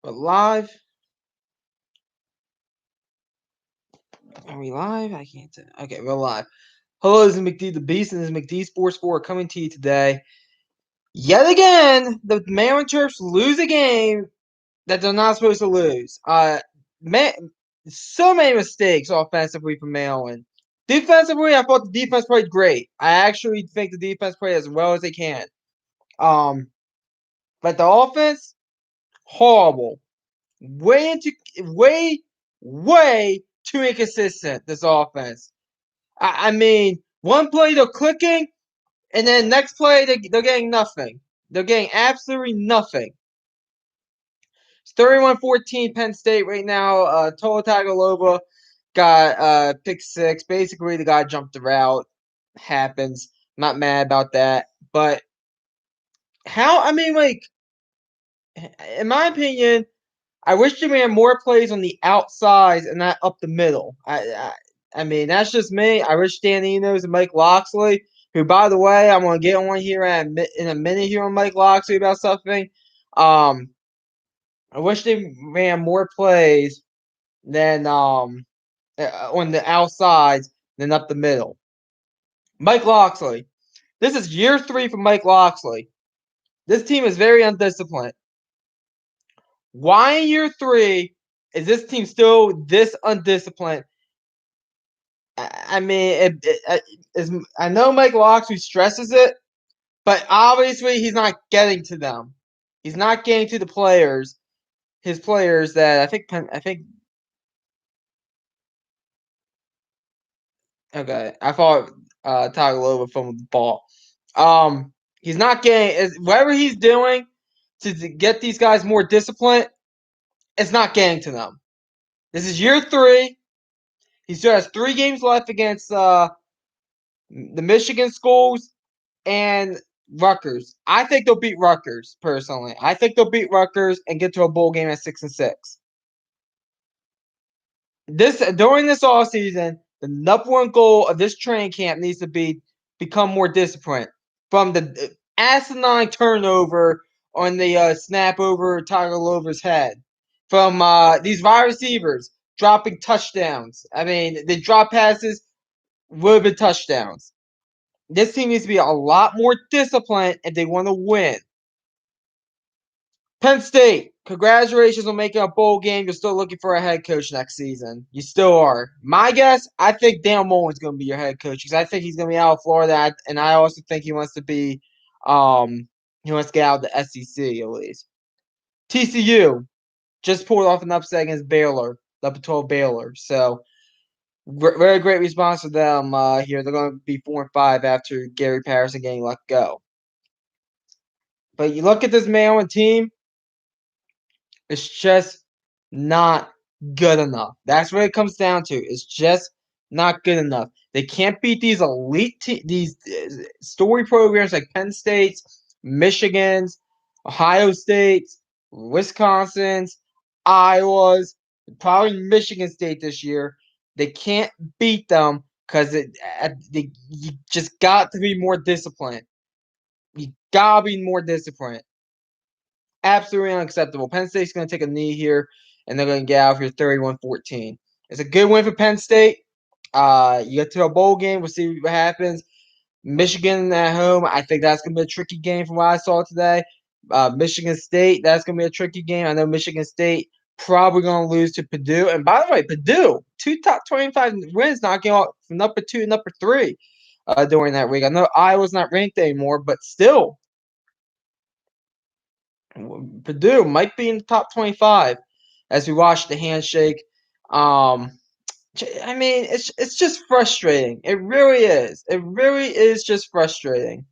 We're live. Are we live? I can't tell. Okay, we're live. Hello, this is McD the Beast, and this is McD Sports 4 coming to you today. Yet again, the Maryland Terps lose a game that they're not supposed to lose. So many mistakes offensively from Maryland. Defensively, I thought the defense played great. I actually think the defense played as well as they can. But the offense, horrible. Way too inconsistent, this offense. I mean, one play they're clicking, and then next play they're getting nothing. They're getting absolutely nothing. It's 31-14 Penn State right now. Tola Tagovailoa got pick six. Basically, the guy jumped the route. Happens. Not mad about that. But in my opinion, I wish they ran more plays on the outsides and not up the middle. I mean, that's just me. I wish Dan Enos and Mike Loxley, who, by the way, I'm going to get on here in a minute here on Mike Loxley about something. I wish they ran more plays than on the outsides than up the middle. Mike Loxley. This is year 3 for Mike Loxley. This team is very undisciplined. Why in year 3 is this team still this undisciplined? I mean, I know Mike Loxley stresses it, but obviously he's not getting to them. He's not getting to the players, his players that I think. Okay, I thought Tagovailoa fumbled the ball. He's not getting whatever he's doing to get these guys more disciplined. It's not getting to them. This is year 3. He still has 3 games left against the Michigan schools and Rutgers. I think they'll beat Rutgers, personally. I think they'll beat Rutgers and get to a bowl game at 6-6. During this offseason, the number one goal of this training camp needs to become more disciplined. From the asinine turnover on the snap over Tagovailoa's head. From these wide receivers dropping touchdowns. I mean, the drop passes would have been touchdowns. This team needs to be a lot more disciplined if they want to win. Penn State, congratulations on making a bowl game. You're still looking for a head coach next season. You still are. My guess, I think Dan Mullen's going to be your head coach because I think he's going to be out of Florida, and I also think he wants to be, he wants to get out of the SEC at least. TCU just pulled off an upset against Baylor, up until Baylor. So very great response for them here. They're going to be 4-5 after Gary Patterson getting let go. But you look at this Maryland team, it's just not good enough. That's what it comes down to. It's just not good enough. They can't beat these elite these story programs like Penn State's, Michigan's, Ohio State's, Wisconsin's, Iowa's, probably Michigan State this year. They can't beat them because you just got to be more disciplined. You gotta be more disciplined. Absolutely unacceptable. Penn State's going to take a knee here, and they're going to get out of here 31-14. It's a good win for Penn State. You get to a bowl game. We'll see what happens. Michigan at home, I think that's going to be a tricky game from what I saw today. Michigan State, that's going to be a tricky game. I know Michigan State probably going to lose to Purdue. And by the way, Purdue, 2 top 25 wins, knocking out from number 2 and number 3 during that week. I know Iowa's not ranked anymore, but still, Purdue might be in the top 25 as we watch the handshake. I mean, it's just frustrating. It really is. It really is just frustrating.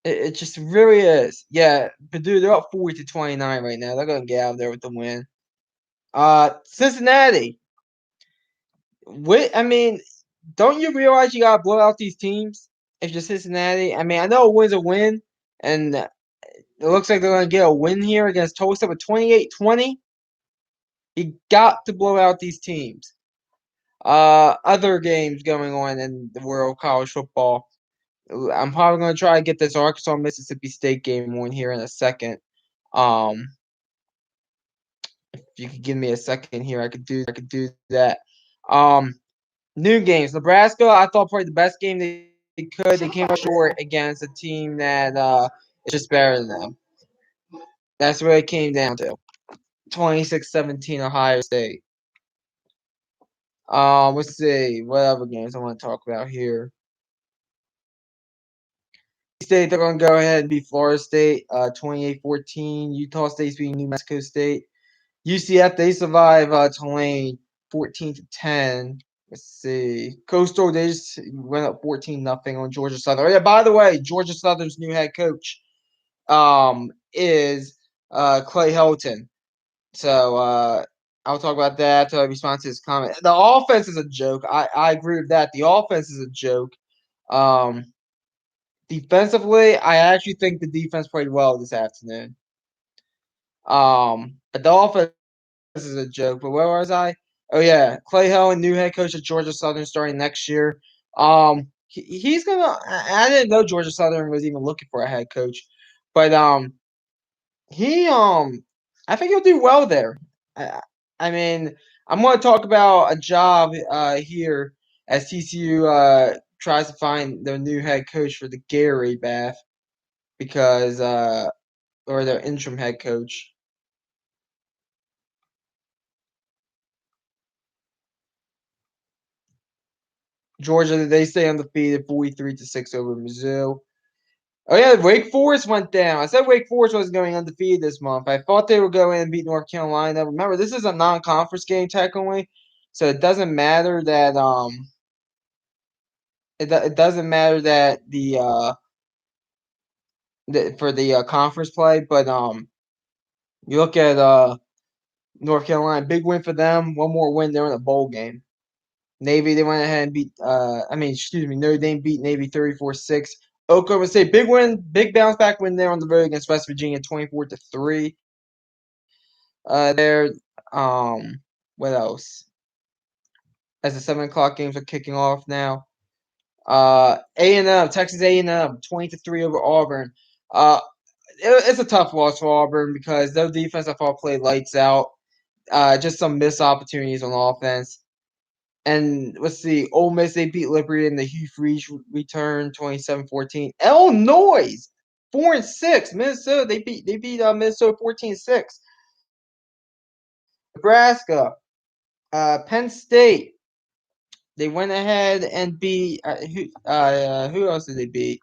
It just really is. Yeah, Purdue, they're up 40-29 right now. They're gonna get out of there with the win. Cincinnati. I mean, don't you realize you gotta blow out these teams if you're Cincinnati? I mean, I know a win's a win, and it looks like they're going to get a win here against Tulsa with 28-20. You got to blow out these teams. Other games going on in the world of college football. I'm probably going to try to get this Arkansas-Mississippi State game on here in a second. If you could give me a second here, I could do that. Um, New games. Nebraska, I thought probably the best game they could. They came up short against a team that is just better than them. That's what it came down to. 26-17 Ohio State. Let's see. What other games I want to talk about here? State, they're going to go ahead and beat Florida State 28-14. Utah State's beating New Mexico State. UCF, they survive Tulane 14-10. Let's see. Coastal, they just went up 14-0 on Georgia Southern. Oh, yeah, by the way, Georgia Southern's new head coach is Clay Helton. So I'll talk about that after I respond to his comment. The offense is a joke. I agree with that. The offense is a joke. Defensively, I actually think the defense played well this afternoon. But the offense is a joke. But where was I? Oh yeah, Clay Helton, new head coach at Georgia Southern, starting next year. He's gonna. I didn't know Georgia Southern was even looking for a head coach, but he I think he'll do well there. I, I mean, I'm going to talk about a job here as TCU tries to find their new head coach for the Gary Bath because or their interim head coach. Georgia, they stay undefeated 43-6 over Mizzou. Oh yeah, Wake Forest went down. I said Wake Forest was going undefeated this month. I thought they would go in and beat North Carolina. Remember, this is a non-conference game technically, so it doesn't matter that it doesn't matter that for the conference play, but you look at North Carolina, big win for them. One more win, they're in a bowl game. Navy, they went ahead and beat. Notre Dame beat Navy 34-6. Oklahoma State, big win, big bounce back win there on the road against West Virginia, 24-3. There, what else? As the 7 o'clock games are kicking off now. A&M, Texas A&M, 20-3 over Auburn. It's a tough loss for Auburn because their defense I thought played lights out. Just some missed opportunities on offense. And let's see, Ole Miss, they beat Liberty in the Hugh Freeze return 27-14. Illinois 4-6. Minnesota, they beat Minnesota 14-6. Nebraska, Penn State, they went ahead and beat who else did they beat?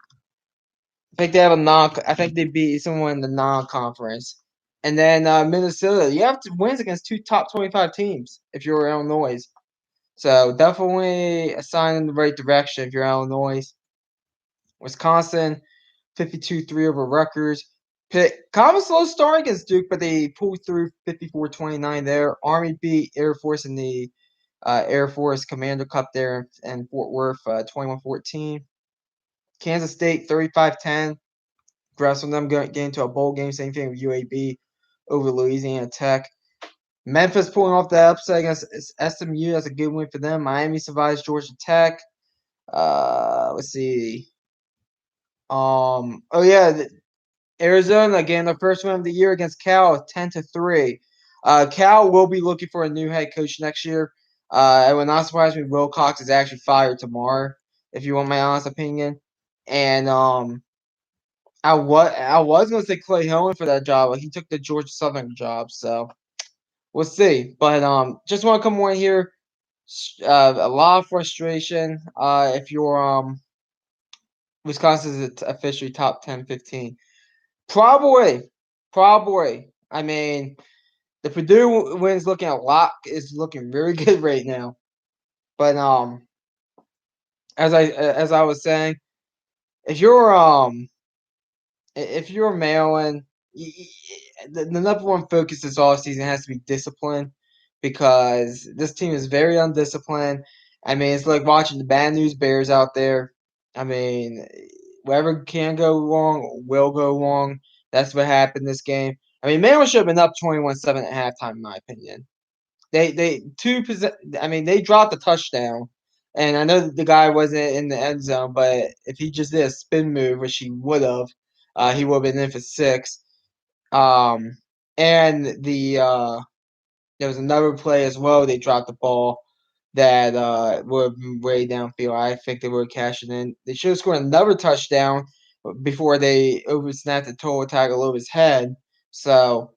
I think they have a non. I think they beat someone in the non-conference. And then Minnesota, you have to wins against two top 25 teams if you're Illinois. So definitely a sign in the right direction if you're Illinois. Wisconsin, 52-3 over Rutgers. Pitt, kind of a slow start against Duke, but they pulled through 54-29 there. Army beat Air Force in the Air Force Commander Cup there in Fort Worth, 21-14. Kansas State, 35-10. Congrats on them getting to a bowl game. Same thing with UAB over Louisiana Tech. Memphis pulling off the upset against SMU. That's a good win for them. Miami survives Georgia Tech. Let's see. Oh yeah, Arizona again, the first win of the year against Cal, 10-3. Cal will be looking for a new head coach next year. It would not surprise me if Wilcox is actually fired tomorrow, if you want my honest opinion. And I was gonna say Clay Helton for that job, but he took the Georgia Southern job, so we'll see. But just want to come on here. A lot of frustration. If you're Wisconsin is officially top 10, 15. Probably. I mean, the Purdue win's looking a lot is looking very good right now. But as I was saying, if you're Maryland, the number one focus this offseason has to be discipline because this team is very undisciplined. I mean, it's like watching the Bad News Bears out there. I mean, whatever can go wrong will go wrong. That's what happened this game. I mean, Maryland should have been up 21-7 at halftime, in my opinion. They dropped the touchdown, and I know that the guy wasn't in the end zone, but if he just did a spin move, which he would have, he would have been in for 6. And There was another play as well. They dropped the ball that were way downfield. I think they were cashing in. They should have scored another touchdown before they oversnapped the total tackle over his head. So,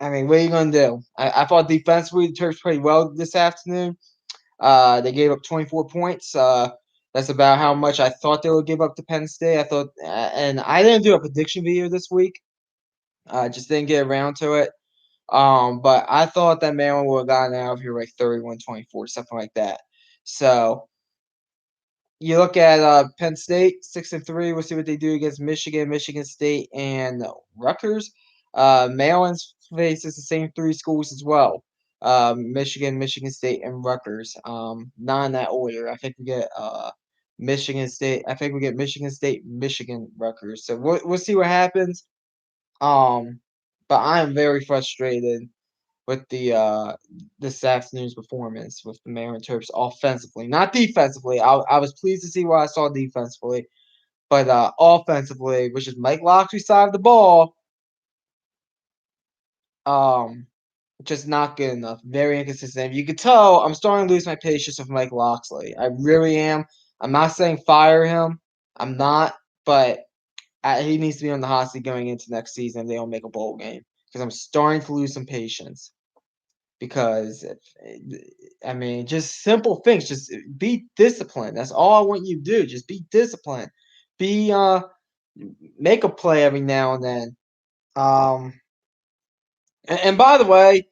I mean, what are you going to do? I thought defensively the Turks played well this afternoon. They gave up 24 points. That's about how much I thought they would give up to Penn State. I thought, and I didn't do a prediction video this week. Just didn't get around to it. But I thought that Maryland would have gotten out of here like 31-24, something like that. So you look at Penn State, 6-3. We'll see what they do against Michigan, Michigan State, and Rutgers. Maryland faces the same three schools as well. Michigan, Michigan State, and Rutgers. Not in that order. I think we get Michigan State. I think we get Michigan State, Michigan, Rutgers. So we'll see what happens. But I am very frustrated with the this afternoon's performance with the Maryland Terps offensively, not defensively. I was pleased to see what I saw defensively, but offensively, which is Mike Locksley's side of the ball, um, just not good enough. Very inconsistent. You could tell I'm starting to lose my patience with Mike Locksley. I really am. I'm not saying fire him. I'm not, but he needs to be on the hot seat going into next season if they don't make a bowl game because I'm starting to lose some patience. Because I mean, just simple things. Just be disciplined. That's all I want you to do. Just be disciplined. Be make a play every now and then. Um, and by the way,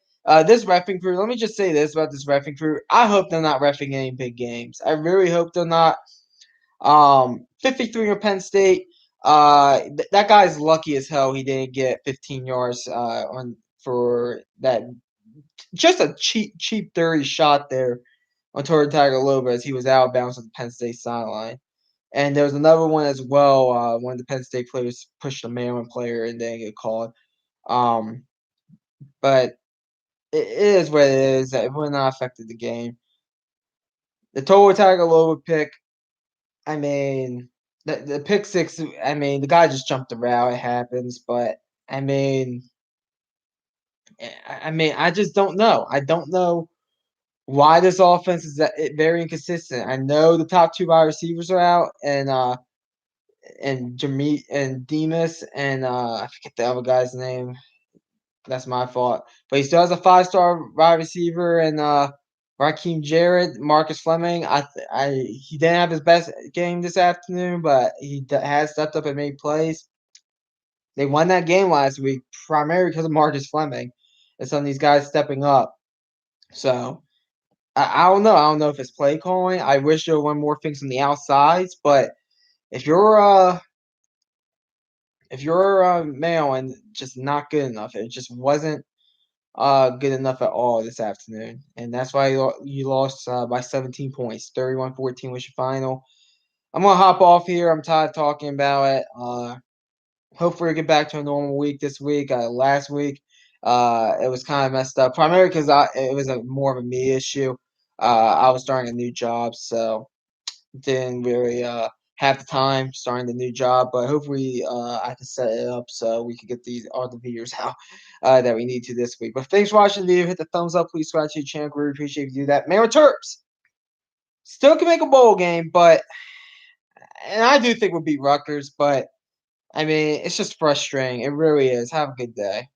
this reffing crew. Let me just say this about this reffing crew. I hope they're not reffing any big games. I really hope they're not. 53 of Penn State. That guy's lucky as hell. He didn't get 15 yards on for that just a cheap 30 shot there on Torre Tagovailoa as he was out of bounds on the Penn State sideline. And there was another one as well. One of the Penn State players pushed a Maryland player and didn't get called. Um, but it is what it is. It would not affected the game. The Torre Tagovailoa pick. I mean, the pick six. I mean, the guy just jumped the route. It happens, but I mean, I just don't know. I don't know why this offense is very inconsistent. I know the top two wide receivers are out, and Jameet and Demas, and I forget the other guy's name. That's my fault. But he still has a 5-star wide receiver, and Raheem Jarrett, Marcus Fleming. He didn't have his best game this afternoon, but he has stepped up and made plays. They won that game last week primarily because of Marcus Fleming and some of these guys stepping up. So I don't know. I don't know if it's play calling. I wish there were more things on the outsides, but if you're male and just not good enough, it just wasn't good enough at all this afternoon, and that's why you lost by 17 points. 31-14 was your final. I'm gonna hop off here. I'm tired of talking about it. Hopefully, we get back to a normal week this week. Last week, it was kind of messed up, primarily because it was more of a me issue. I was starting a new job, so didn't really have the time starting the new job. But hopefully, I can set it up so we can get all the videos out that we need to this week. But thanks for watching the video. Hit the thumbs up. Please subscribe to the channel. We really appreciate if you do that. Maryland Terps still can make a bowl game, and I do think we'll beat Rutgers, but I mean, it's just frustrating. It really is. Have a good day.